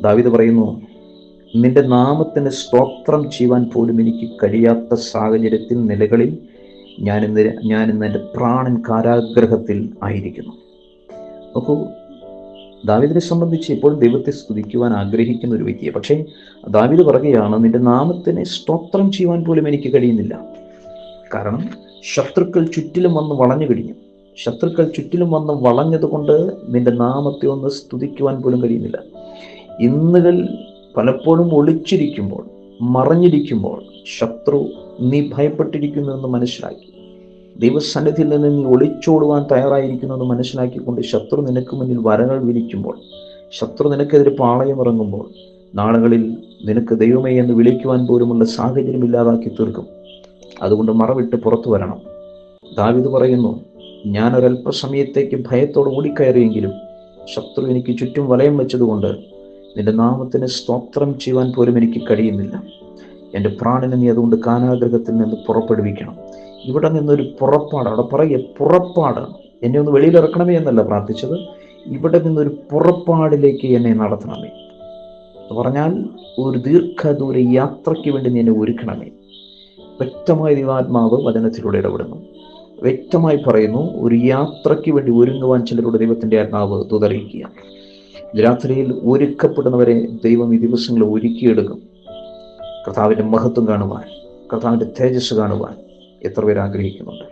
ദാവീദ് പറയുന്നു, നിന്റെ നാമത്തിന് സ്തോത്രം ചെയ്യുവാൻ പോലും എനിക്ക് കഴിയാത്ത സാഹചര്യത്തിൽ, നിലകളിൽ ഞാനിന്ന് എൻ്റെ പ്രാണൻ കാരാഗ്രഹത്തിൽ ആയിരിക്കുന്നു. നോക്കൂ, ദാവീദിനെ സംബന്ധിച്ച് എപ്പോഴും ദൈവത്തെ സ്തുതിക്കുവാൻ ആഗ്രഹിക്കുന്ന ഒരു വ്യക്തിയെ, പക്ഷേ ദാവീദ് പറയുകയാണ്, നിന്റെ നാമത്തിന് സ്തോത്രം ചെയ്യുവാൻ പോലും എനിക്ക് കഴിയുന്നില്ല. കാരണം ശത്രുക്കൾ ചുറ്റിലും വന്ന് വളഞ്ഞു കഴിഞ്ഞു. ശത്രുക്കൾ ചുറ്റിലും വന്ന് വളഞ്ഞതുകൊണ്ട് നിന്റെ നാമത്തെ ഒന്ന് സ്തുതിക്കുവാൻ പോലും കഴിയുന്നില്ല. ഇന്നുകൾ പലപ്പോഴും ഒളിച്ചിരിക്കുമ്പോൾ, മറഞ്ഞിരിക്കുമ്പോൾ ശത്രു നീ ഭയപ്പെട്ടിരിക്കുന്നു എന്ന് മനസ്സിലാക്കി, ദൈവസന്നിധിയിൽ നിന്ന് നീ ഒളിച്ചോടുവാൻ തയ്യാറായിരിക്കുന്നുവെന്ന് മനസ്സിലാക്കിക്കൊണ്ട് ശത്രു നിനക്ക് മുന്നിൽ വരകൾ വിരിക്കുമ്പോൾ, ശത്രു നിനക്കെതിരെ പാളയമിറങ്ങുമ്പോൾ, നാളുകളിൽ നിനക്ക് ദൈവമേ എന്ന് വിളിക്കുവാൻ പോലുമുള്ള സാഹചര്യം ഇല്ലാതാക്കി തീർക്കും. അതുകൊണ്ട് മറവിട്ട് പുറത്തു വരണം. ദാവീദ് പറയുന്നു, ഞാനൊരല്പസമയത്തേക്ക് ഭയത്തോടെ ഓടിക്കയറിയെങ്കിലും ശത്രു എനിക്ക് ചുറ്റും വലയം വെച്ചതുകൊണ്ട് നിന്റെ നാമത്തിന് സ്തോത്രം ചെയ്യുവാൻ പോലും എനിക്ക് കഴിയുന്നില്ല. എൻ്റെ പ്രാണനെ നീ അതുകൊണ്ട് കാരാഗൃഹത്തിൽ നിന്ന് പുറപ്പെടുവിക്കണം. ഇവിടെ നിന്നൊരു പുറപ്പാട്, അവിടെ പറയുക പുറപ്പാട്, എന്നെ ഒന്ന് വെളിയിലിറക്കണമേ എന്നല്ല പ്രാർത്ഥിച്ചത്, ഇവിടെ നിന്നൊരു പുറപ്പാടിലേക്ക് എന്നെ നടത്തണമേ എന്ന് പറഞ്ഞാൽ ഒരു ദീർഘദൂര യാത്രയ്ക്ക് വേണ്ടി നീ എന്നെ ഒരുക്കണമേ. വ്യക്തമായ ദൈവാത്മാവ് വചനത്തിലൂടെ ഇടപെടുന്നു. വ്യക്തമായി പറയുന്നു, ഒരു യാത്രയ്ക്ക് വേണ്ടി ഒരുങ്ങുവാൻ ചിലരുടെ ദൈവത്തിൻ്റെ ആത്മാവ് തുതറിയിക്കുക. രാത്രിയിൽ ഒരുക്കപ്പെടുന്നവരെ ദൈവം ഈ ദിവസങ്ങളിൽ ഒരുക്കിയെടുക്കും. കർത്താവിൻ്റെ മഹത്വം കാണുവാൻ, കർത്താവിൻ്റെ തേജസ് കാണുവാൻ എത്ര പേർ ആഗ്രഹിക്കുന്നുണ്ട്?